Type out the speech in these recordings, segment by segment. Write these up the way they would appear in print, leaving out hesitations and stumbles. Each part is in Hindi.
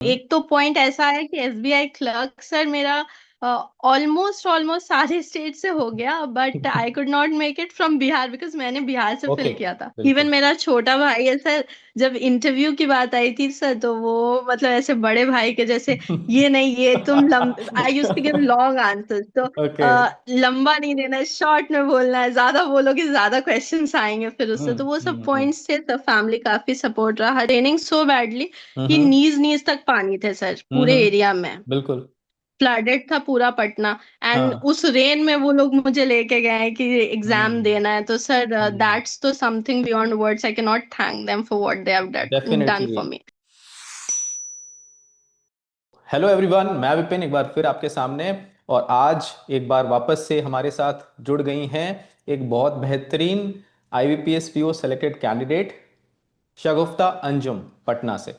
एक तो पॉइंट ऐसा है कि एसबीआई क्लर्क सर मेरा ऑलमोस्ट ऑलमोस्ट सारे स्टेट से हो गया, but I could not make it from Bihar because मैंने बिहार से ओके। फिल किया था। इवन बिल्कुल। मेरा छोटा भाई है सर, जब इंटरव्यू की बात आई थी सर, तो वो मतलब ऐसे बड़े भाई के जैसे, ये नहीं ये तुम I use to give long answer, तो ओके। लंबा नहीं देना है, शॉर्ट में बोलना है, ज्यादा बोलोगे ज्यादा क्वेश्चंस आएंगे फिर उससे, तो वो सब हम्म। पॉइंट्स थे। तो फैमिली काफी सपोर्ट रहा, ट्रेनिंग सो बैडली कि हम्म। नीज नीज तक पानी थे सर पूरे एरिया में। बिल्कुल। फ्लडेड था पूरा पटना। एंड हाँ। उस रेन में वो लोग मुझे लेके गए हैं कि एग्जाम हम्म। देना है, तो सर हम्म। दैट्स तो something beyond words, I can not thank them for what they have done definitely. For me. Hello everyone, मैं विपिन एक बार फिर आपके सामने। और आज एक बार वापस से हमारे साथ जुड़ गई हैं एक बहुत बेहतरीन आईबीपीएस पीओ सेलेक्टेड कैंडिडेट शगुफ्ता अंजुम पटना से।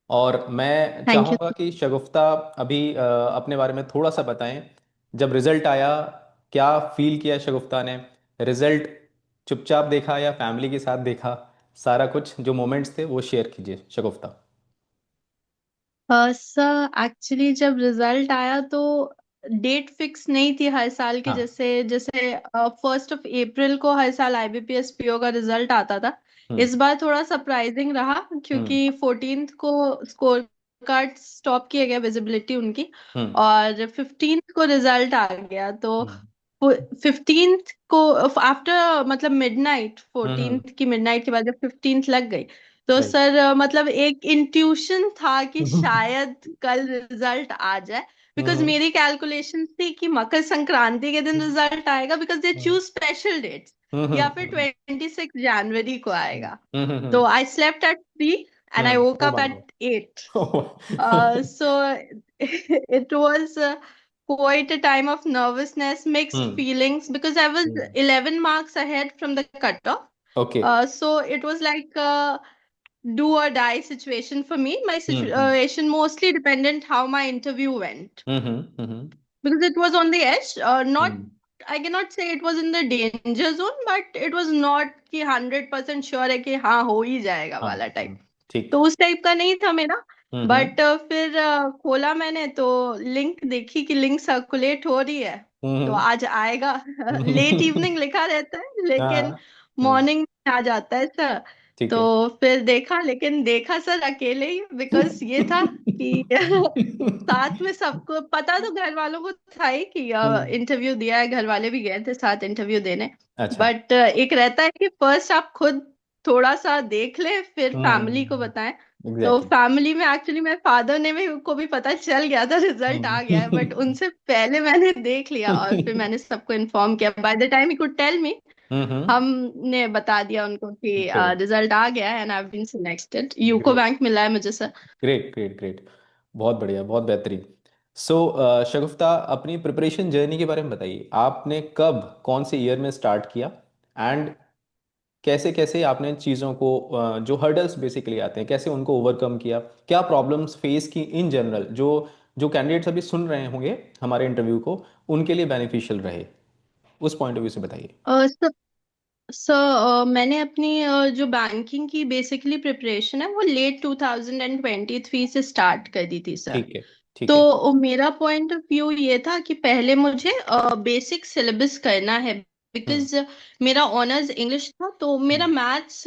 और मैं थैंक यू। चाहूँगा कि शगुफ्ता अभी अपने बारे में थोड़ा सा बताएं। जब रिजल्ट आया, क्या फील किया शगुफ्ता ने? रिजल्ट चुपचाप देखा या फैमिली के साथ देखा? सारा कुछ जो मोमेंट्स थे वो शेयर कीजिए शगुफ्ता। सर एक्चुअली जब रिजल्ट आया तो डेट फिक्स नहीं थी हर साल की, हाँ। जैसे जैसे 1 अप्रैल को हर साल आईबीपीएस पीओ का रिजल्ट आता था। हम्म। इस बार थोड़ा सरप्राइजिंग रहा हम्म। क्योंकि 14th को स्कोर कार्ड स्टॉप किया गया, विजिबिलिटी उनकी, हम्म। और 15th को रिजल्ट आ गया। तो हम्म। 15th को आफ्टर मतलब मिडनाइट, हम्म। 14th की मिडनाइट के बाद जब 15th लग गई, तो राइट। सर मतलब एक इंट्यूशन था कि शायद कल रिजल्ट आ जाए। बिकॉज हम्म। मेरी कैलकुलेशन थी कि मकर संक्रांति के दिन रिजल्ट आएगा, because they hmm. Choose special dates, या फिर हम्म। 26 जनवरी को आएगा। हम्म। तो I slept at 3 and I woke oh up my god. At 8. So it was quite a time of nervousness, mixed hmm. feelings, because I was hmm. 11 marks ahead from the cutoff. Okay. So it was like a do or die situation for me. My hmm. situation mostly dependent how my interview went, hmm. because it was on the edge. Not, hmm. I cannot say it was in the danger zone, but it was not कि 100% श्योर है कि हाँ हो ही जाएगा हाँ। वाला टाइप। हाँ। ठीक। तो उस टाइप का नहीं था मेरा। हम्म। बट फिर खोला मैंने तो लिंक देखी कि लिंक सर्कुलेट हो रही है, तो हम्म। आज आएगा। लेट इवनिंग लिखा रहता है लेकिन हाँ। हम्म। मॉर्निंग में आ जाता है सर। ठीक है। तो फिर देखा, लेकिन देखा सर अकेले ही, बिकॉज ये था कि साथ में सबको पता, तो घर वालों को था ही कि हम्म। इंटरव्यू दिया है, घर वाले भी गए थे साथ इंटरव्यू देने। अच्छा। बट एक रहता है कि फर्स्ट आप खुद थोड़ा सा देख ले फिर फैमिली को हम्म। बताएं। तो एग्जैक्टली। फैमिली में एक्चुअली मेरे फादर ने भी, को भी पता चल गया था रिजल्ट आ गया है, बट उनसे पहले मैंने देख लिया और फिर मैंने सबको इन्फॉर्म किया। By the time he could tell me, hmm. हमने बता दिया उनको कि ग्रेट। रिजल्ट आ गया है and I have been selected, UCO great. Bank मिला है मुझे सर। Great great great. बहुत बढ़िया, बहुत बेहतरीन। सो शगुफ्ता, अपनी प्रिपरेशन जर्नी के बारे में बताइए। आपने कब, कौन से ईयर में स्टार्ट किया? एंड कैसे कैसे आपने चीज़ों को जो हर्डल्स बेसिकली आते हैं, कैसे उनको ओवरकम किया? क्या प्रॉब्लम्स फेस की इन जनरल, जो जो कैंडिडेट्स अभी सुन रहे होंगे हमारे इंटरव्यू को, उनके लिए बेनिफिशियल रहे? उस पॉइंट ऑफ व्यू से बताइए। सर मैंने अपनी जो बैंकिंग की बेसिकली प्रिपरेशन है वो लेट 2023 से स्टार्ट कर दी थी सर। ठीक है। ठीक है। तो मेरा पॉइंट ऑफ व्यू ये था कि पहले मुझे बेसिक सिलेबस करना है, हम्म। बिकॉज मेरा ऑनर्स इंग्लिश था, तो मेरा हम्म। मैथ्स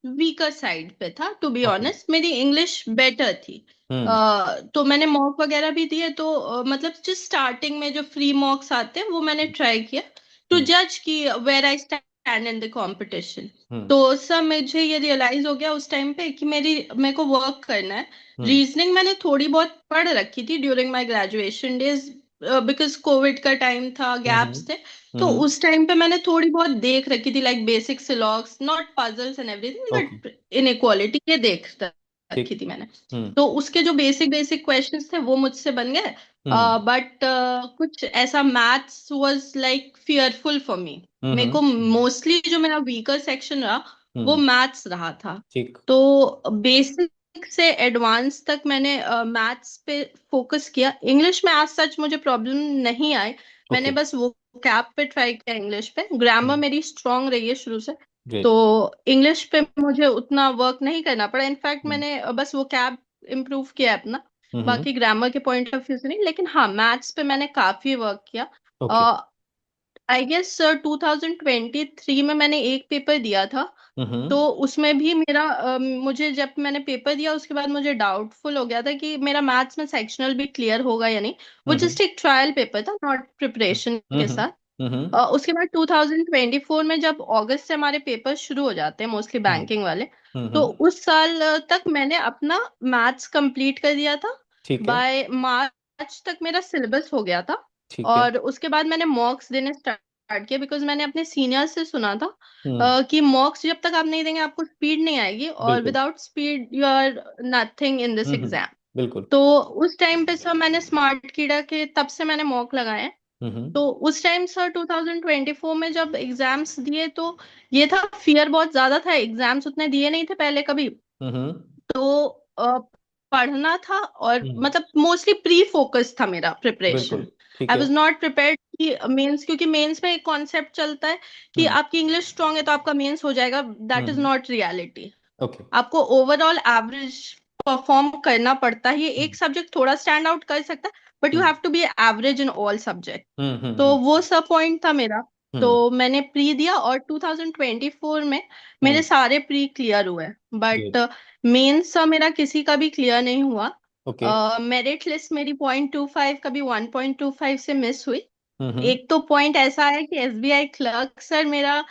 वीकर साइड पे था। To be okay. ऑनेस्ट मेरी इंग्लिश बेटर थी। हम्म। तो मैंने मॉक वगैरह भी दिए, तो मतलब जिस स्टार्टिंग में जो फ्री मॉक्स आते हैं वो मैंने ट्राई किया टू हम्म। जज कि where I stand in the competition. Hmm. तो सब मुझे ये रियलाइज हो गया उस टाइम पे कि मेरे को वर्क करना है। हम्म। रीजनिंग मैंने थोड़ी बहुत पढ़ रखी थी during my graduation days, because Covid का टाइम था, हम्म। गैप्स थे। तो हम्म। उस टाइम पे मैंने थोड़ी बहुत देख रखी थी, लाइक बेसिक सिलॉक्स, not puzzles and everything, okay. But inequality ये देख ठीक। रखी थी मैंने। हम्म। तो उसके जो बेसिक बेसिक क्वेश्चंस थे वो मुझसे बन गए। हम्म। बट कुछ ऐसा maths was like fearful for me. मेरे को हम्म। मोस्टली जो मेरा वीकर सेक्शन रहा वो हम्म। मैथ्स रहा था। ठीक। तो बेसिक से एडवांस तक मैंने मैथ्स पे फोकस किया। इंग्लिश में आज सच मुझे प्रॉब्लम नहीं आई, मैंने ओके। बस वो कैप पे ट्राई किया। इंग्लिश पे ग्रामर मेरी स्ट्रांग रही है शुरू से, तो ग्रेट। इंग्लिश पे मुझे उतना वर्क नहीं करना पड़ा। इनफैक्ट मैंने बस वो कैप इम्प्रूव किया है अपना। हम्म। बाकी ग्रामर के पॉइंट ऑफ व्यू से नहीं, लेकिन हाँ मैथ्स पे मैंने काफी वर्क किया। ओके। आई गेस 2023 में मैंने एक पेपर दिया था। तो हम्म। उसमें भी मेरा मुझे जब मैंने पेपर दिया उसके बाद मुझे डाउटफुल हो गया था कि मेरा मैथ्स में सेक्शनल भी क्लियर होगा या नहीं। वो हम्म। जस्ट एक ट्रायल पेपर था, नॉट प्रिपरेशन के हम्म। साथ। हम्म। उसके बाद 2024 में जब अगस्त से हमारे पेपर शुरू हो जाते हैं मोस्टली हम्म। बैंकिंग वाले, तो हम्म। उस साल तक मैंने अपना मैथ्स कंप्लीट कर दिया था। ठीक है। बाय मार्च तक मेरा सिलेबस हो गया था। ठीक है। और उसके बाद मैंने मॉक्स देने स्टार्ट किया, बिकॉज मैंने अपने सीनियर से सुना था हम्म। कि मॉक्स जब तक आप नहीं देंगे आपको स्पीड नहीं आएगी, और बिल्कुल। Without speed you are nothing in this hmm. Exam. बिल्कुल। तो उस टाइम पे सर मैंने स्मार्ट कीड़ा के तब से मैंने मॉक लगाए हैं। हम्म। तो उस टाइम सर 2024 में जब एग्जाम्स दिए तो ये था, फियर बहुत ज्यादा था, एग्जाम्स उतने दिए नहीं थे पहले कभी। हम्म। तो पढ़ना था, और हम्म। मतलब मोस्टली प्री फोकस था मेरा बिल्कुल। प्रिपरेशन। ठीक आई है। वॉज नॉट प्रिपेयर्ड कि मेंस, क्योंकि मेंस में एक कॉन्सेप्ट चलता है कि हम्म। आपकी इंग्लिश स्ट्रांग है तो आपका मेंस हो जाएगा। That is hmm. Not reality. Okay. आपको ओवरऑल एवरेज परफॉर्म करना पड़ता है। ये हम्म। एक सब्जेक्ट थोड़ा स्टैंड आउट कर सकता है, but you hmm. Have to be average in all subject. Hmm. तो वो सब पॉइंट था मेरा। हम्म। तो मैंने प्री दिया, और 2024 में मेरे हम्म। सारे प्री क्लियर हुए। But good. मेंस सा मेरा किसी का भी क्लियर नहीं हुआ। ओके। मेरिट लिस्ट मेरी 0.25 कभी 1.25 से मिस हुई। हम्म। एक तो पॉइंट ऐसा है कि एसबीआई क्लर्क सर मेरा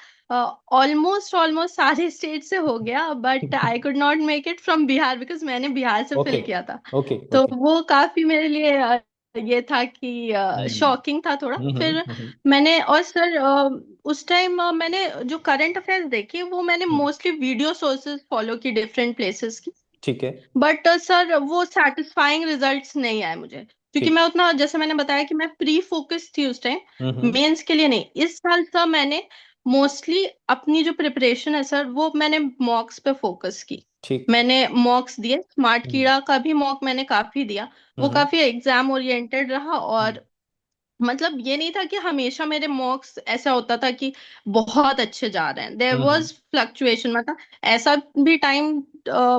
ऑलमोस्ट ऑलमोस्ट सारे स्टेट से हो गया, but I could not make it from Bihar, because मैंने बिहार से ओके। फिल किया था। ओके। तो ओके। वो काफी मेरे लिए ये था कि हम्म। शॉकिंग था थोड़ा। फिर हम्म। मैंने, और सर उस टाइम मैंने जो करंट अफेयर्स देखे वो मैंने मोस्टली वीडियो सोर्सेज फॉलो की डिफरेंट प्लेसेस की। ठीक है। बट सर वो सेटिस्फाइंग रिजल्ट्स नहीं आए मुझे, क्योंकि ठीक। मैं उतना, जैसे मैंने बताया कि मैं प्री फोकस थी उस टाइम, हम्म। मेंस के लिए नहीं। इस साल सर मैंने मोस्टली अपनी जो प्रिपरेशन है सर वो मैंने मॉक्स पे फोकस की। ठीक। मैंने मॉक्स दिए, स्मार्ट हम्म। कीड़ा का भी मॉक मैंने काफी दिया। वो हम्म। काफी एग्जाम ओरिएंटेड रहा। हम्म। और मतलब ये नहीं था कि हमेशा मेरे मॉक्स ऐसा होता था कि बहुत अच्छे जा रहे हैं, देयर हम्म। Was fluctuation. मतलब ऐसा भी टाइम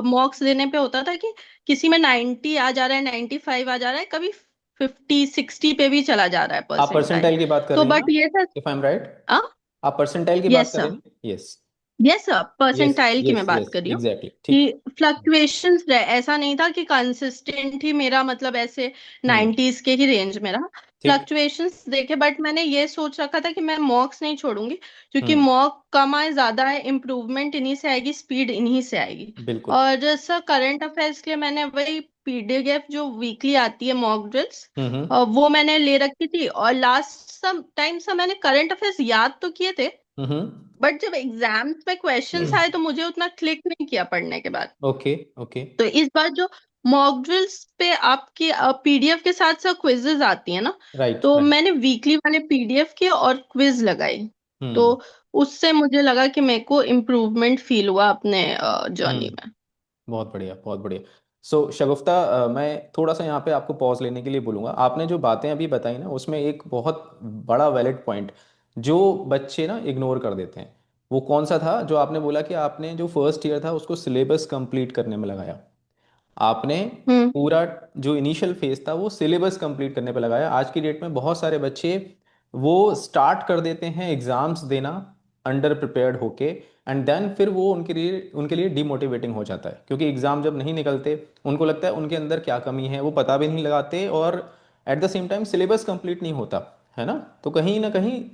मॉक्स देने पे होता था कि किसी में 90 आ जा रहा है, 95 आ जा रहा है, कभी 50 60 पे भी चला जा रहा है आप परसेंटाइल। परसेंटाइल की बात कर तो रही हैं ना? बट ये था। If I am right. हाँ। आप परसेंटाइल की बात यस कर रही सर। हैं ना? Yes. Yes sir, yes. Percentile की मैं यस। बात यस कर रही हूँ एग्जैक्टली ठीक है। कि फ्लक्चुएशंस ऐसा नहीं था कि कंसिस्टेंट ही मेरा, मतलब ऐसे हम्म। 90s के ही रेंज में रहा। ठीक। फ्लक्चुएशंस देखे, बट मैंने ये सोच रखा था कि मैं मॉक्स नहीं छोड़ूंगी, क्योंकि हम्म। मॉक कम आए ज्यादा है, इम्प्रूवमेंट इन्हीं से आएगी, स्पीड इन्हीं से आएगी। बिल्कुल। और सर करंट अफेयर्स के लिए मैंने वही पीडीएफ जो वीकली आती है मॉक ड्रिल्स, हम्म। वो मैंने ले रखी थी। और लास्ट सम टाइम से मैंने करंट अफेयर्स याद तो किए थे, हम्म। बट जब एग्जाम्स में क्वेश्चंस आए तो मुझे उतना क्लिक नहीं किया पढ़ने के बाद। ओके। ओके। तो इस बार जो मॉक ड्रिल्स पे आपकी पीडीएफ के साथ साथ क्विजेज आती है ना, राइट तो राइट। मैंने वीकली वाले पीडीएफ के और क्विज लगाई। तो हम्म। उससे मुझे लगा कि मेरे को इम्प्रूवमेंट फील हुआ अपने जर्नी हम्म। में। बहुत बढ़िया बहुत बढ़िया। सो शगुफ्ता, मैं थोड़ा सा यहाँ पे आपको पॉज लेने के लिए बोलूँगा। आपने जो बातें अभी बताई ना उसमें एक बहुत बड़ा वैलिड पॉइंट जो बच्चे ना इग्नोर कर देते हैं, वो कौन सा था? जो आपने बोला कि आपने जो फर्स्ट ईयर था उसको सिलेबस कंप्लीट करने में लगाया। आपने हम्म। पूरा जो इनिशियल फेज था वो सिलेबस कंप्लीट करने पे लगाया। आज की डेट में बहुत सारे बच्चे वो स्टार्ट कर देते हैं एग्जाम्स देना अंडर प्रिपेयर्ड होके, एंड देन फिर वो उनके लिए डिमोटिवेटिंग हो जाता है, क्योंकि एग्जाम जब नहीं निकलते उनको लगता है उनके अंदर क्या कमी है, वो पता भी नहीं लगाते, और at the same time syllabus complete नहीं होता है ना। तो कहीं ना कहीं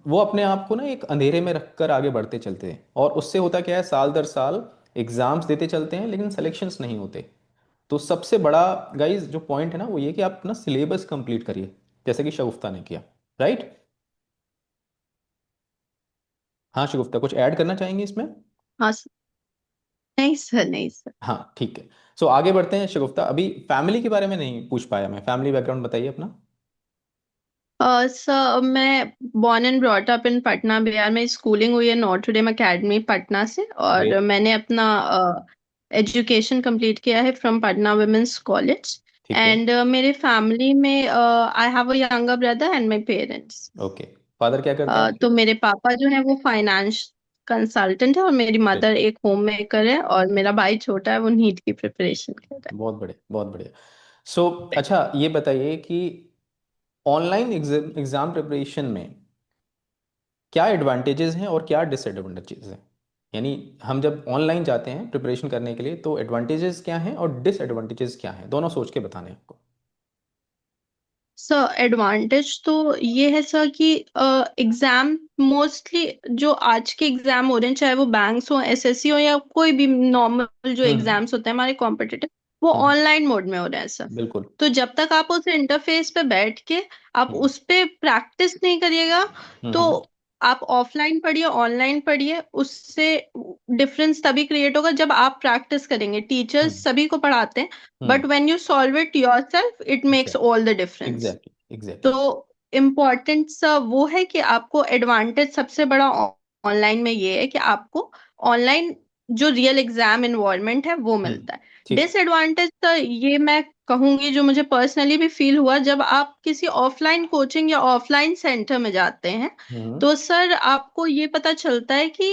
वो अपने आप को ना एक अंधेरे में रखकर आगे बढ़ते चलते हैं, और उससे होता क्या है, साल दर साल एग्जाम्स देते चलते हैं लेकिन सिलेक्शंस नहीं होते। तो सबसे बड़ा गाइज जो पॉइंट है ना वो ये कि आप अपना सिलेबस कंप्लीट करिए, जैसे कि शगुफ्ता ने किया। राइट। हाँ शगुफ्ता, कुछ ऐड करना चाहेंगे इसमें? हाँ सर। नहीं सर, नहीं सर। हाँ ठीक है। सो आगे बढ़ते हैं शगुफ्ता। अभी फैमिली के बारे में नहीं पूछ पाया मैं, फैमिली बैकग्राउंड बताइए अपना। सर मैं born and brought up in Patna Bihar में, स्कूलिंग हुई है नॉर्थ डेम एकेडमी पटना से। और ग्रेट। मैंने अपना एजुकेशन कंप्लीट किया है फ्रॉम पटना वुमेन्स कॉलेज। ठीक है। एंड मेरे फैमिली में I have a younger brother and my parents. Okay. Father क्या करते हैं आपके? तो मेरे पापा जो है वो फाइनेंस, कंसल्टेंट है, और मेरी Great. मदर एक होम मेकर है, और मेरा भाई छोटा है, वो नीट की प्रिपरेशन कर रहा बहुत बढ़िया, बहुत बढ़िया। सो अच्छा, ये बताइए कि ऑनलाइन एग्जाम एग्जाम प्रिपरेशन में क्या एडवांटेजेस हैं और क्या डिसएडवांटेजेस हैं? यानी हम जब ऑनलाइन जाते हैं प्रिपरेशन करने के लिए तो एडवांटेजेस क्या हैं और डिसएडवांटेजेस क्या हैं, दोनों सोच के बताने हैं आपको। सर एडवांटेज तो ये है सर कि एग्जाम मोस्टली जो आज के एग्जाम हो रहे हैं, चाहे वो बैंक्स हो, एसएससी हो, या कोई भी नॉर्मल जो हम्म। एग्जाम्स होते हैं हमारे कॉम्पिटिटिव, वो हम्म। ऑनलाइन मोड में हो रहे हैं सर। बिल्कुल। तो जब तक आप उस इंटरफेस पे बैठ के आप हम्म। उस पे प्रैक्टिस नहीं करिएगा, तो हम्म। आप ऑफलाइन पढ़िए ऑनलाइन पढ़िए, उससे डिफरेंस तभी क्रिएट होगा जब आप प्रैक्टिस करेंगे। Teachers hmm. सभी को पढ़ाते हैं, hmm. But when you solve it yourself it makes exactly, all the difference. Exactly, exactly. तो इम्पोर्टेंट सा वो है कि आपको एडवांटेज सबसे बड़ा ऑनलाइन में ये है कि आपको ऑनलाइन जो रियल एग्जाम इन्वायरमेंट है वो मिलता है। ठीक है। डिसएडवांटेज तो ये मैं कहूंगी, जो मुझे पर्सनली भी फील हुआ, जब आप किसी ऑफलाइन कोचिंग या ऑफलाइन सेंटर में जाते हैं, हम्म। तो सर आपको ये पता चलता है कि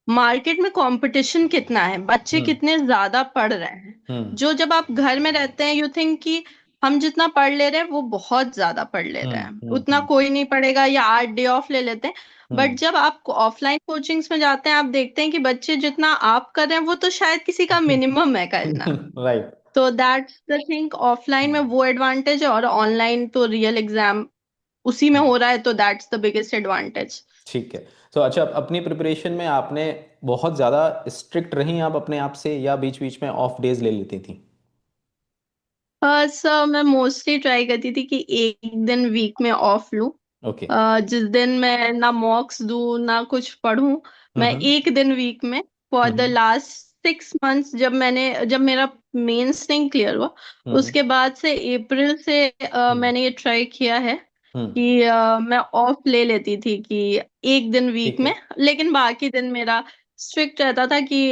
मार्केट में कंपटीशन कितना है, बच्चे हम्म। कितने ज्यादा पढ़ रहे हैं। हम्म। जो जब आप घर में रहते हैं, यू थिंक कि हम जितना पढ़ ले रहे हैं वो बहुत ज्यादा पढ़ ले रहे हम्म। हैं, हम्म। उतना कोई नहीं पढ़ेगा, या 8 डे ऑफ ले लेते हैं। बट हम्म। जब आप ऑफलाइन कोचिंग्स में जाते हैं, आप देखते हैं कि बच्चे जितना आप कर रहे हैं वो तो शायद किसी का मिनिमम है करना। राइट। तो दैट्स द थिंग, ऑफलाइन में वो एडवांटेज है, और ऑनलाइन तो रियल एग्जाम उसी में हो रहा है, तो दैट्स द बिगेस्ट एडवांटेज। ठीक है। तो अच्छा, अपनी प्रिपरेशन में आपने बहुत ज़्यादा स्ट्रिक्ट रही आप अपने आप से, या बीच बीच में ऑफ डेज ले लेती थी? सर मैं मोस्टली ट्राई करती थी कि एक दिन वीक में ऑफ लूं। ओके। जिस दिन मैं ना मॉक्स दूं ना कुछ पढूं, मैं हम्म। एक दिन वीक में, for the hmm. Last 6 months, जब मेरा मेंस नहीं क्लियर हुआ, हम्म। उसके बाद से अप्रैल से हम्म। मैंने ये ट्राई किया है हम्म। कि मैं ऑफ ले लेती थी कि एक दिन वीक ठीक में, है। लेकिन बाकी दिन मेरा स्ट्रिक्ट रहता था कि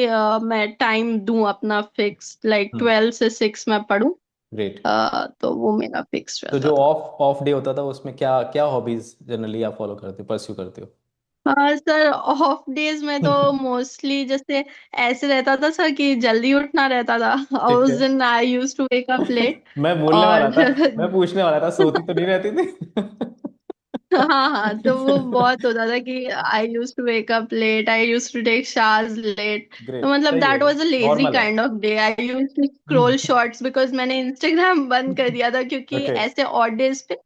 मैं टाइम दूं अपना फिक्स, लाइक हम्म। 12 से 6 मैं पढूं। ग्रेट। तो वो मेरा फिक्स तो रहता जो था। ऑफ ऑफ डे होता था उसमें क्या क्या हॉबीज जनरली आप फॉलो करते हो, परस्यू करते हो? हाँ सर, ऑफ डेज में तो मोस्टली जैसे ऐसे रहता था सर कि जल्दी उठना रहता था, और ठीक उस है। दिन I use to wake up late. मैं बोलने वाला और था, मैं पूछने वाला था, सोती तो नहीं रहती थी? हाँ हाँ, तो वो बहुत होता था कि I use to wake up late, I use to take showers late. तो ग्रेट, मतलब सही है, that was a lazy normal है। Kind of day. I use to scroll shorts, because मैंने इंस्टाग्राम बंद कर दिया था, क्योंकि ओके। ऐसे ऑड डेज पे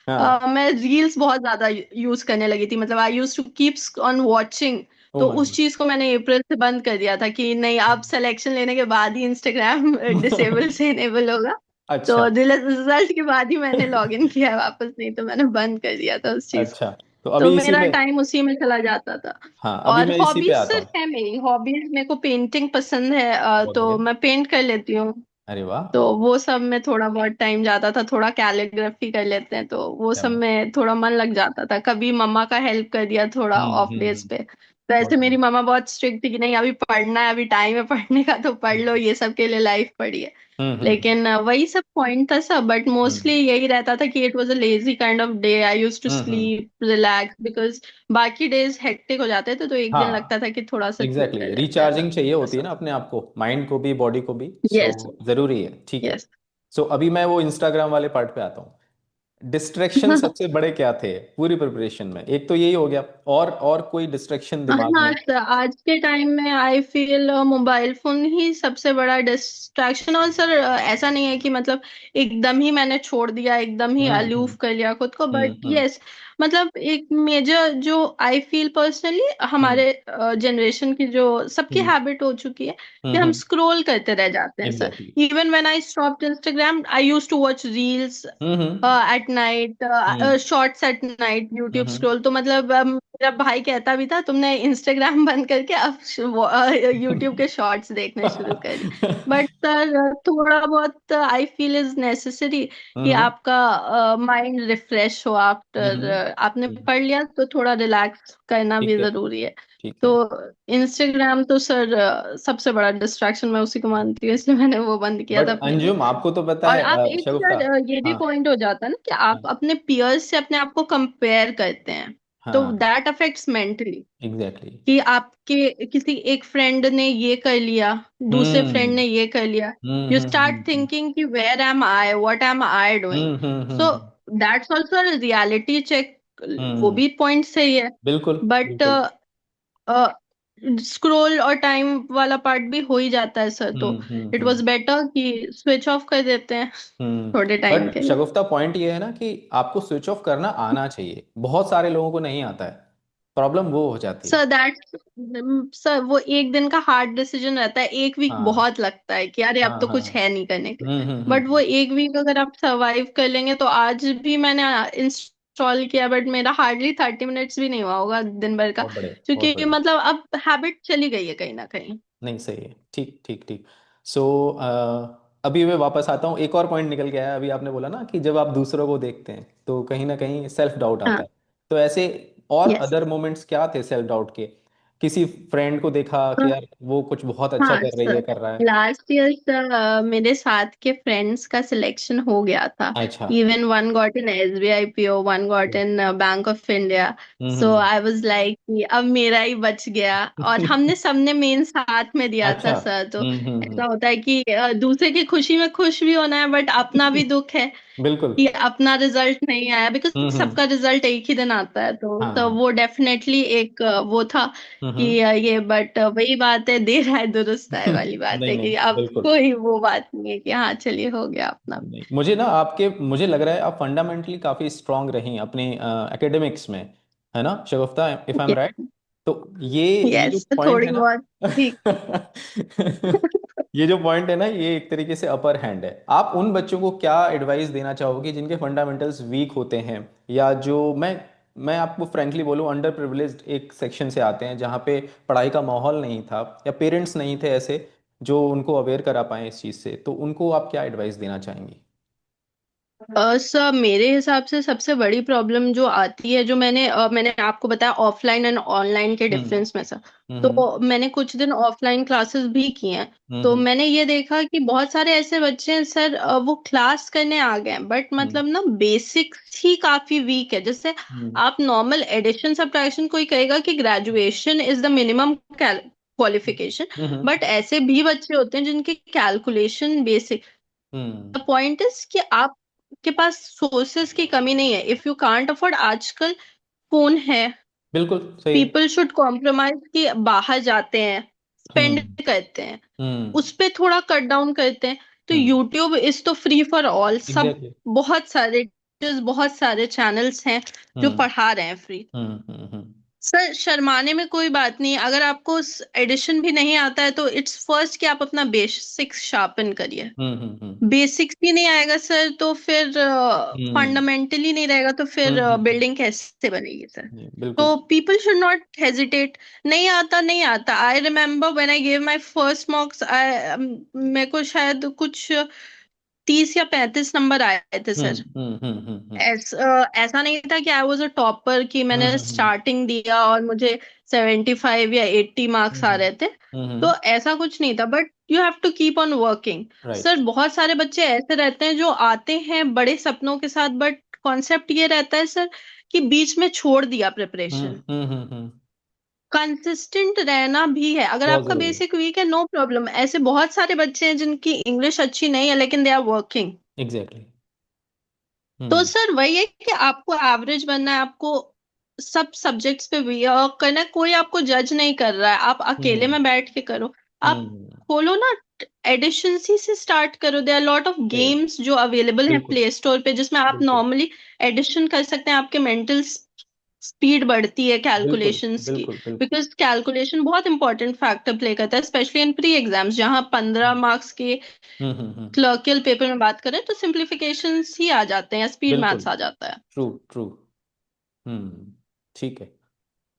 हाँ। मैं रील्स बहुत ज्यादा यूज करने लगी थी। मतलब I use to keep on watching. ओ तो माय उस चीज को मैंने अप्रैल से बंद कर दिया था कि नहीं, अब सिलेक्शन लेने के बाद ही इंस्टाग्राम गॉड। डिसेबल से इनेबल होगा। तो अच्छा। रिजल्ट के बाद ही मैंने लॉग इन किया है वापस, नहीं तो मैंने बंद कर दिया था उस चीज अच्छा, को। तो तो अभी इसी मेरा में। टाइम उसी में चला जाता था। हाँ, अभी और मैं इसी पे हॉबीज आता सर हूँ। है, मेरी हॉबीज, मेरे को पेंटिंग पसंद है, बहुत बढ़िया। तो मैं पेंट कर लेती हूँ। अरे वाह। तो वो सब में थोड़ा बहुत टाइम जाता था, थोड़ा कैलीग्राफी कर लेते हैं, तो वो क्या सब बात। में थोड़ा मन लग जाता था। कभी मम्मा का हेल्प कर दिया थोड़ा ऑफ डेज हम्म। पे। तो ऐसे बहुत मेरी बढ़िया। मम्मा बहुत स्ट्रिक्ट थी कि नहीं, अभी पढ़ना है, अभी टाइम है पढ़ने का, तो पढ़ लो, ये सब के लिए लाइफ पढ़ी है। हम्म। लेकिन वही सब पॉइंट था सब, बट मोस्टली हम्म। यही रहता था कि it was a lazy kind of day. I use to hmm. Sleep relax, because बाकी डेज हेक्टिक हो जाते थे, तो एक दिन हाँ, लगता था कि थोड़ा सा चिल एग्जैक्टली कर exactly, लेते हैं, रिचार्जिंग चाहिए तो होती है ऐसा। ना अपने आप को, माइंड को भी बॉडी को भी, यस। सो जरूरी है। ठीक है। यस। सो अभी मैं वो इंस्टाग्राम वाले पार्ट पे आता हूँ। डिस्ट्रैक्शन सबसे बड़े क्या थे पूरी प्रिपरेशन में? एक तो यही हो गया, और कोई डिस्ट्रैक्शन दिमाग हाँ में? सर, आज के टाइम में आई फील मोबाइल फोन ही सबसे बड़ा डिस्ट्रैक्शन। और सर ऐसा नहीं है कि मतलब एकदम ही मैंने छोड़ दिया, एकदम ही हम्म। अलूफ कर लिया खुद को, बट हम्म। यस, मतलब एक मेजर जो आई फील पर्सनली हम्म। हमारे जनरेशन की जो सबकी हम्म। हैबिट हो चुकी है कि हम हम्म। स्क्रॉल करते रह जाते हैं sir. Exactly. Even when I stopped Instagram, I used to watch reels hmm. At night, hmm. Shorts at night, YouTube hmm. Scroll. तो मतलब मेरा भाई कहता भी था, तुमने इंस्टाग्राम बंद करके अब यूट्यूब के शॉर्ट्स देखने शुरू कर दिए। बट सर थोड़ा बहुत आई फील इज नेसेसरी कि हम्म। आपका माइंड रिफ्रेश हो आफ्टर हम्म। आपने पढ़ लिया, तो थोड़ा रिलैक्स करना भी ठीक है। जरूरी है। ठीक तो है। इंस्टाग्राम तो सर सबसे बड़ा डिस्ट्रैक्शन मैं उसी को मानती हूँ, इसलिए मैंने वो बंद किया था बट अपने लिए। अंजुम, आपको तो पता और है, आप एक शगुफ्ता। सर ये भी हाँ। पॉइंट हो जाता है ना कि आप हाँ। अपने पियर्स से अपने आप को कंपेयर करते हैं। तो हाँ, दैट अफेक्ट्स मेंटली, एग्जैक्टली। कि आपके किसी एक फ्रेंड ने ये कर लिया, दूसरे फ्रेंड हम्म ने ये कर लिया, hmm you hmm start hmm thinking कि where am I, what am I doing. So hmm that's also reality check, वो हम्म, भी पॉइंट सही है। बिल्कुल बट बिल्कुल। स्क्रोल और टाइम वाला पार्ट भी हो ही जाता है सर, तो इट वाज हम्म। बेटर कि स्विच ऑफ कर देते हैं थोड़े टाइम बट के लिए। शगुफ्ता, पॉइंट ये है ना कि आपको स्विच ऑफ करना आना चाहिए, बहुत सारे लोगों को नहीं आता है, प्रॉब्लम वो हो जाती है। सर दैट सर वो एक दिन का हार्ड डिसीजन रहता है, एक वीक हाँ बहुत लगता है कि अरे अब हाँ तो हाँ। कुछ है नहीं करने के लिए। बट वो हम्म। एक वीक अगर आप सरवाइव कर लेंगे, तो आज भी मैंने इंस्टॉल किया, बट मेरा हार्डली 30 मिनट्स भी नहीं हुआ होगा दिन भर का, बहुत बढ़िया, बहुत क्योंकि बढ़िया। मतलब अब हैबिट चली गई है कहीं ना कहीं। नहीं, सही है, ठीक ठीक ठीक। सो अभी मैं वापस आता हूँ, एक और पॉइंट निकल के आया। अभी आपने बोला ना कि जब आप दूसरों को देखते हैं तो कहीं ना कहीं सेल्फ डाउट आता हाँ। है। तो ऐसे और यस। अदर मोमेंट्स क्या थे सेल्फ डाउट के? किसी फ्रेंड को देखा कि यार वो कुछ बहुत अच्छा हाँ कर रही सर, है, कर रहा है? लास्ट ईयर सर मेरे साथ के फ्रेंड्स का सिलेक्शन हो गया था। अच्छा। Even one got in SBI PO, one got in bank of India. So hmm. I was like कि अब मेरा ही बच गया, और हमने सबने मेन साथ में दिया था अच्छा। सर। तो हम्म। ऐसा होता है कि दूसरे की खुशी में खुश भी होना है, बट अपना भी दुख है बिल्कुल। कि अपना रिजल्ट नहीं आया, बिकॉज हम्म। सबका रिजल्ट एक ही दिन आता है। तो हाँ। वो डेफिनेटली एक वो था कि हम्म। ये, बट वही बात है, देर आए दुरुस्त आए वाली बात नहीं है, नहीं, कि अब बिल्कुल। कोई वो बात नहीं है कि हाँ चलिए हो गया अपना। नहीं, मुझे ना आपके, मुझे लग रहा है आप फंडामेंटली काफी स्ट्रांग रही अपने एकेडमिक्स में, है ना शगुफ्ता, इफ आई एम राइट? तो ये जो यस, पॉइंट थोड़ी है ना, बहुत ठीक। ये जो पॉइंट है ना, ये एक तरीके से अपर हैंड है। आप उन बच्चों को क्या एडवाइस देना चाहोगे जिनके फंडामेंटल्स वीक होते हैं, या जो मैं आपको फ्रैंकली बोलूं, अंडर प्रिविलेज्ड एक सेक्शन से आते हैं जहाँ पे पढ़ाई का माहौल नहीं था या पेरेंट्स नहीं थे ऐसे जो उनको अवेयर करा पाए इस चीज़ से, तो उनको आप क्या एडवाइस देना चाहेंगी? सर मेरे हिसाब से सबसे बड़ी प्रॉब्लम जो आती है, जो मैंने आपको बताया ऑफलाइन एंड ऑनलाइन के हम्म डिफरेंस में सर। हम्म तो मैंने कुछ दिन ऑफलाइन क्लासेस भी की हैं। तो हम्म मैंने ये देखा कि बहुत सारे ऐसे बच्चे हैं सर, वो क्लास करने आ गए हैं, बट हम्म मतलब ना बेसिक्स ही काफी वीक है। जैसे हम्म आप नॉर्मल एडिशन सब्ट्रैक्शन, कोई कहेगा कि graduation is the minimum qualification, hmm but ऐसे भी बच्चे होते हैं जिनकी calculation basic. Hmm, the point is कि आपके पास सोर्सेस की कमी नहीं है। इफ यू कांट अफोर्ड, आजकल फोन है, बिल्कुल सही है। पीपल शुड कॉम्प्रोमाइज, कि बाहर जाते हैं, स्पेंड हम्म करते हैं, हम्म उस पे थोड़ा कट डाउन करते हैं। तो हम्म, यूट्यूब इज तो फ्री फॉर ऑल, सब एग्जैक्टली। बहुत सारे teachers, बहुत सारे चैनल्स हैं जो हम्म पढ़ा रहे हैं फ्री। हम्म। सर शर्माने में कोई बात नहीं है, अगर आपको एडिशन भी नहीं आता है तो इट्स फर्स्ट कि आप अपना बेसिक्स शार्पन करिए। हम्म बेसिक्स ही नहीं आएगा सर, तो फिर हम्म फंडामेंटली नहीं रहेगा, तो फिर हम्म, बिल्डिंग कैसे बनेगी सर। बिल्कुल। तो पीपल शुड नॉट हेजिटेट। नहीं आता, नहीं आता। I remember when I give my first मॉक्स, मेरे को शायद कुछ 30 या 35 नंबर आए थे सर। ऐसा नहीं था कि आई वॉज अ टॉपर, कि मैंने स्टार्टिंग दिया और मुझे 75 या 80 मार्क्स आ रहे थे। तो ऐसा कुछ नहीं था, but you have to keep on working. Right. Sir बहुत सारे बच्चे ऐसे रहते हैं जो आते हैं बड़े सपनों के साथ, बट कॉन्सेप्ट ये रहता है सर कि बीच में छोड़ दिया प्रिपरेशन। हम्म, कंसिस्टेंट रहना भी है, अगर बहुत आपका जरूरी। बेसिक वीक है, नो प्रॉब्लम। ऐसे बहुत सारे बच्चे हैं जिनकी इंग्लिश अच्छी नहीं है, लेकिन दे आर वर्किंग। एग्जैक्टली। तो हम्म सर वही है कि आपको एवरेज बनना है, आपको सब सब्जेक्ट्स पे भी करना है। कोई आपको जज नहीं कर रहा है, आप अकेले हम्म में बैठ के करो। आप हम्म, खोलो ना, एडिशन से स्टार्ट करो। देयर आर लॉट ऑफ सही है, गेम्स जो अवेलेबल हैं बिल्कुल प्ले स्टोर पे, जिसमें आप बिल्कुल नॉर्मली एडिशन कर सकते हैं। आपके मेंटल स्पीड बढ़ती है बिल्कुल कैलकुलेशंस की, बिल्कुल बिल्कुल। बिकॉज कैलकुलेशन बहुत इंपॉर्टेंट फैक्टर प्ले करता है, स्पेशली इन प्री एग्जाम्स, जहाँ 15 मार्क्स के हम्म, क्लर्कियल पेपर में बात करें तो सिंप्लीफिकेशंस ही आ जाते हैं, या स्पीड बिल्कुल। मैथ्स आ जाता है। True true. ठीक है।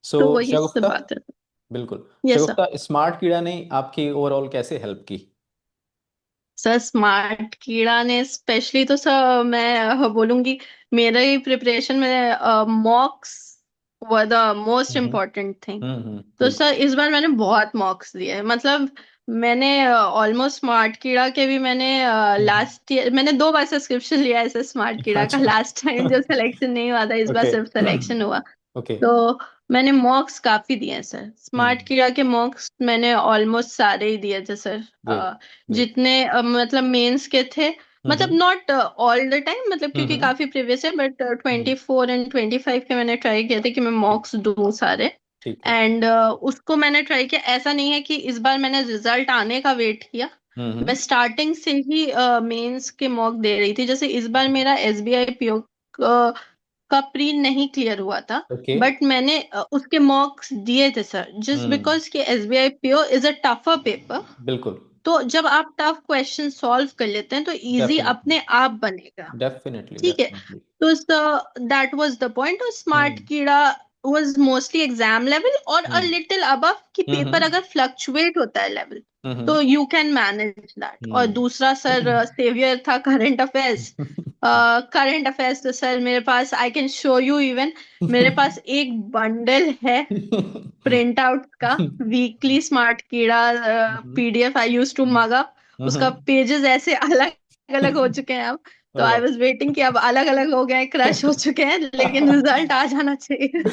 सो तो वही से शगुफ्ता, बात है। बिल्कुल यस सर। शगुफ्ता, स्मार्ट कीड़ा ने आपकी ओवरऑल कैसे हेल्प की? सर स्मार्ट कीड़ा ने स्पेशली, तो सर मैं बोलूंगी, मेरे ही प्रिपरेशन में मॉक्स were the most hmm important thing. तो बिल्कुल। सर इस बार मैंने बहुत मॉक्स दिए हैं। मतलब मैंने ऑलमोस्ट स्मार्ट कीड़ा के भी, मैंने हम्म, लास्ट ईयर मैंने 2 बार सब्सक्रिप्शन लिया है ऐसे स्मार्ट कीड़ा का। अच्छा। लास्ट टाइम जब सिलेक्शन नहीं हुआ था, इस बार ओके। सिर्फ सिलेक्शन हुआ। ओके। तो मैंने मॉक्स काफी दिए हैं सर, स्मार्ट हम्म। किया के मॉक्स मैंने ऑलमोस्ट सारे ही दिए थे सर। ग्रेट। ग्रेट। जितने मतलब मेंस के थे, मतलब हम्म। नॉट ऑल द टाइम, मतलब क्योंकि हम्म। काफी प्रीवियस है, बट हम्म। 24 एंड 25 के मैंने ट्राई किया था कि मैं ठीक। मॉक्स दूं सारे। ठीक है। एंड उसको मैंने ट्राई किया, ऐसा नहीं है कि इस बार मैंने रिजल्ट आने का वेट किया। मैं हम्म। स्टार्टिंग से ही मेंस के मॉक दे रही थी। जैसे इस बार मेरा एसबीआई पीओ का प्री नहीं क्लियर हुआ था, ओके। बट मैंने उसके मॉक्स दिए थे सर, जस्ट हम्म। बिकॉज कि SBI PO is a tougher paper. बिल्कुल। तो जब आप टफ क्वेश्चन सॉल्व कर लेते हैं तो इजी डेफिनेटली। अपने आप बनेगा। डेफिनेटली। ठीक है। डेफिनेटली। तो दैट वाज द पॉइंट। और स्मार्ट हम्म। कीड़ा वाज मोस्टली एग्जाम लेवल और अ हम्म। लिटिल अबव, कि पेपर हम्म। अगर फ्लक्चुएट होता है लेवल हम्म। तो यू कैन मैनेज दैट। और हम्म। दूसरा सर सेवियर था करंट अफेयर्स। करंट अफेयर्स तो सर मेरे पास, I can show you even, मेरे पास एक बंडल है प्रिंट आउट का, वीकली स्मार्ट कीड़ा PDF I use to mug up. उसका पेजेस ऐसे अलग अलग हो चुके हैं अब। तो आई वाज वेटिंग कि अब अलग अलग हो गए, क्रश हो चुके हैं, लेकिन रिजल्ट आ जाना चाहिए।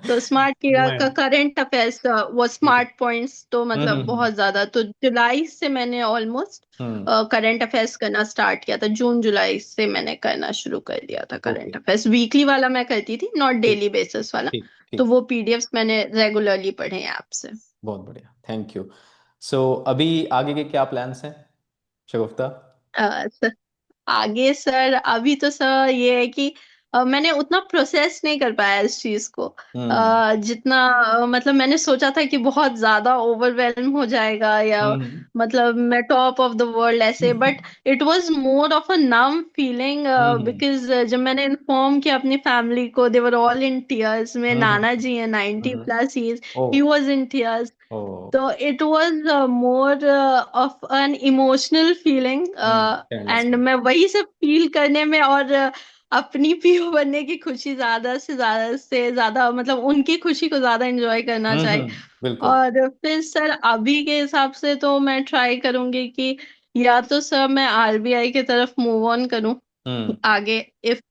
तो स्मार्ट कीड़ा मैं का करंट अफेयर्स वो ठीक है। स्मार्ट पॉइंट्स तो मतलब बहुत ज्यादा, तो जुलाई से मैंने ऑलमोस्ट हम्म। करंट अफेयर्स करना स्टार्ट किया था। जून जुलाई से मैंने करना शुरू कर दिया था ओके। Current affairs. वीकली वाला मैं करती थी, नॉट ठीक। डेली बेसिस वाला। ठीक। तो ठीक। वो पीडीएफ्स मैंने रेगुलरली पढ़े हैं आपसे। बहुत बढ़िया, थैंक यू। सो अभी आगे के क्या प्लान्स हैं शगुफ्ता? सर आगे सर, अभी तो सर ये है कि मैंने उतना प्रोसेस नहीं कर पाया इस चीज को, हम्म। जितना मतलब मैंने सोचा था कि बहुत ज्यादा ओवरवेलम हो जाएगा, या हम्म। मतलब मैं टॉप ऑफ द वर्ल्ड ऐसे। But it was more of a numb feeling, hmm. Because जब मैंने इन्फॉर्म किया अपनी फैमिली को, दे वर ऑल इन टीयर्स। मेरे हम्म। नाना जी हैं 90 हम्म। प्लस, ओ। He was in tears. ओ। So it was more of an emotional feeling, can and understand. मैं वही सब फील करने में और अपनी पीओ बनने की खुशी ज्यादा से ज्यादा, मतलब उनकी खुशी को ज्यादा एंजॉय करना चाहिए। बिल्कुल। और फिर सर अभी के हिसाब से तो मैं ट्राई करूंगी कि या तो सर मैं आरबीआई की तरफ मूव ऑन करूं हम्म। आगे, इफ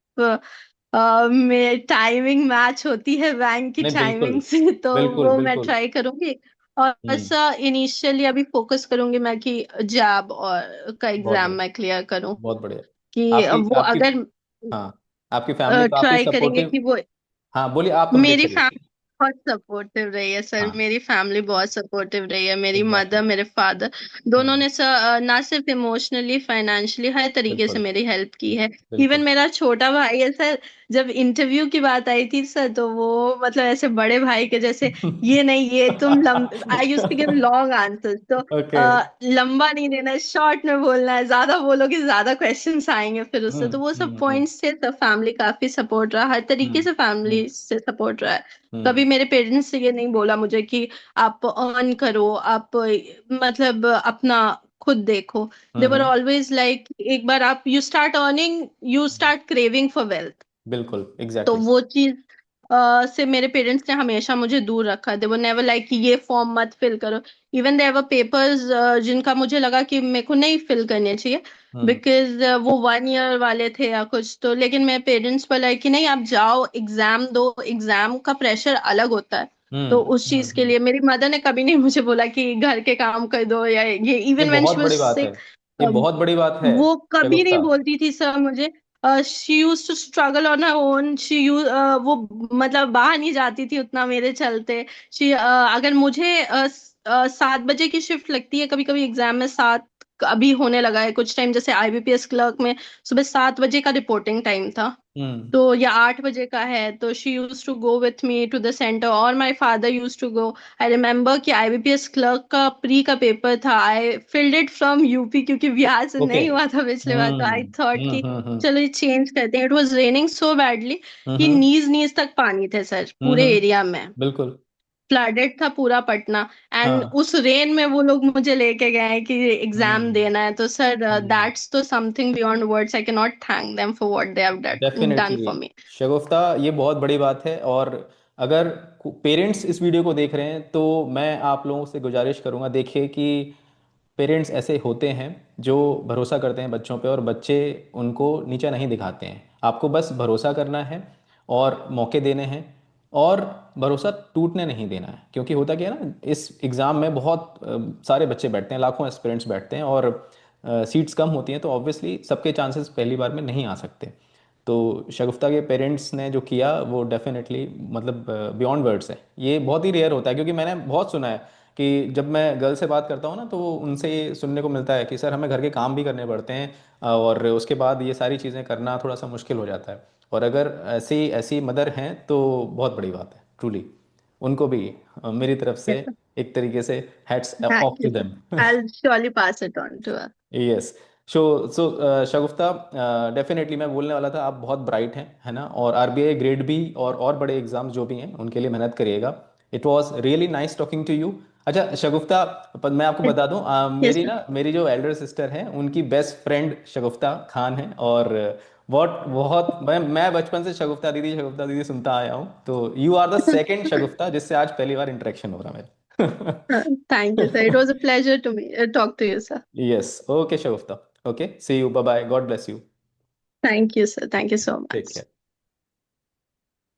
में टाइमिंग मैच होती है बैंक की नहीं, बिल्कुल। टाइमिंग से, तो बिल्कुल। वो मैं बिल्कुल। ट्राई करूंगी। और हम्म। ऐसा इनिशियली अभी फोकस करूंगी मैं कि जैब और का बहुत एग्जाम बढ़िया। मैं क्लियर करूं, बहुत बढ़िया। कि आपकी वो आपकी अगर हाँ, आपकी फैमिली काफी ट्राई करेंगे सपोर्टिव। कि वो, हाँ, बोलिए, आप कंप्लीट मेरी करिए। फैमिली बहुत सपोर्टिव रही है सर, हाँ। मेरी फैमिली बहुत सपोर्टिव रही है। मेरी एग्जैक्टली। मदर, मेरे फादर, दोनों हम्म। ने ना सिर्फ इमोशनली, फाइनेंशियली, हर तरीके से बिल्कुल। मेरी हेल्प की है। इवन बिल्कुल। मेरा छोटा भाई है सर, जब इंटरव्यू की बात आई थी सर, तो वो मतलब ऐसे बड़े भाई के जैसे, ये नहीं, ये तुम I use to give long answer, तो ओके। लंबा नहीं देना, शॉर्ट में बोलना है, ज्यादा बोलोगे ज्यादा क्वेश्चंस आएंगे फिर उससे। हम्म। तो वो सब हम्म। पॉइंट्स थे, तो फैमिली काफी सपोर्ट रहा, हर तरीके हम्म। से हम्म। फैमिली से सपोर्ट रहा है। हम्म। कभी मेरे पेरेंट्स से ये नहीं बोला मुझे कि आप अर्न करो, आप मतलब अपना खुद देखो। दे वर हम्म। ऑलवेज लाइक, एक बार आप you start earning, you start craving for wealth. बिल्कुल, तो एग्जैक्टली। वो चीज से मेरे पेरेंट्स ने हमेशा मुझे दूर रखा। दे वो नेवर लाइक कि ये फॉर्म मत फिल करो। इवन देयर वर पेपर्स जिनका मुझे लगा कि मेरे को नहीं फिल करने चाहिए, हम्म। बिकॉज वो 1 ईयर वाले थे या कुछ, तो लेकिन मेरे पेरेंट्स पर लाइक कि नहीं, आप जाओ एग्जाम दो, एग्जाम का प्रेशर अलग होता है। तो हम्म। उस चीज के लिए मेरी मदर ने कभी नहीं मुझे बोला कि घर के काम कर दो या ये, ये इवन व्हेन बहुत शी वाज बड़ी बात है। सिक ये बहुत बड़ी बात है वो कभी नहीं शगुफ्ता। बोलती थी सर मुझे। She use to struggle on her own, she use वो मतलब बाहर नहीं जाती थी उतना मेरे चलते। शी अगर मुझे 7 बजे की शिफ्ट लगती है, कभी कभी एग्जाम में सात अभी होने लगा है कुछ टाइम, जैसे आईबीपीएस क्लर्क में सुबह 7 बजे का रिपोर्टिंग टाइम था, हम्म। तो या 8 बजे का है, तो she use to go with me to the centre, और my father used to go. I remember कि आईबीपीएस क्लर्क का प्री का पेपर था, I filled it from UP, क्योंकि बिहार से ओके। नहीं हुआ था पिछले बार, तो आई थॉट कि हम्म। चलो ये चेंज करते हैं। It was raining so badly कि हम्म। नीज नीज तक पानी थे सर पूरे एरिया में। बिल्कुल। फ्लडेड था पूरा पटना। एंड हाँ। उस रेन में वो लोग मुझे लेके गए हैं कि एग्जाम हम्म। देना है, तो सर हम्म। दैट्स तो something beyond words, I can not thank them for what they have done definitely for me. Shagufta, ये बहुत बड़ी बात है। और अगर पेरेंट्स इस वीडियो को देख रहे हैं तो मैं आप लोगों से गुजारिश करूंगा, देखिए कि पेरेंट्स ऐसे होते हैं जो भरोसा करते हैं बच्चों पे, और बच्चे उनको नीचा नहीं दिखाते हैं। आपको बस भरोसा करना है और मौके देने हैं। और भरोसा टूटने नहीं देना है, क्योंकि होता क्या है ना, इस एग्ज़ाम में बहुत सारे बच्चे बैठते हैं, लाखों एस्पिरेंट्स बैठते हैं, और सीट्स कम होती हैं, तो ऑब्वियसली सबके चांसेस पहली बार में नहीं आ सकते। तो शगुफ्ता के पेरेंट्स ने जो किया वो डेफिनेटली मतलब बियॉन्ड वर्ड्स है। ये बहुत ही रेयर होता है, क्योंकि मैंने बहुत सुना है कि जब मैं गर्ल से बात करता हूँ ना, तो उनसे ये सुनने को मिलता है कि सर हमें घर के काम भी करने पड़ते हैं, और उसके बाद ये सारी चीज़ें करना थोड़ा सा मुश्किल हो जाता है। और अगर ऐसी ऐसी मदर हैं तो बहुत बड़ी बात है ट्रूली। उनको भी मेरी तरफ से Yes, sir. एक तरीके से hats Thank off to you, sir. Them. I'll surely pass it on to her. Yes. So so Shagufta, definitely मैं बोलने वाला था, आप बहुत ब्राइट हैं, है ना, और आरबीआई ग्रेड भी और बड़े एग्जाम्स जो भी हैं उनके लिए मेहनत करिएगा। It was really nice talking to you. अच्छा शगुफ्ता, मैं आपको Yes, बता दूं, yes, मेरी sir. ना मेरी जो एल्डर सिस्टर है उनकी बेस्ट फ्रेंड शगुफ्ता खान है, और बहुत बहुत मैं बचपन से शगुफ्ता दीदी सुनता आया हूँ, तो यू आर द सेकंड शगुफ्ता जिससे आज पहली बार इंटरेक्शन हो रहा Thank you, sir. It मेरा। was a pleasure to me talk to you, sir. Yes. Okay, Shagufta. Okay. See you. Bye bye. God bless you. Thank you, sir. Thank you so Take much. care.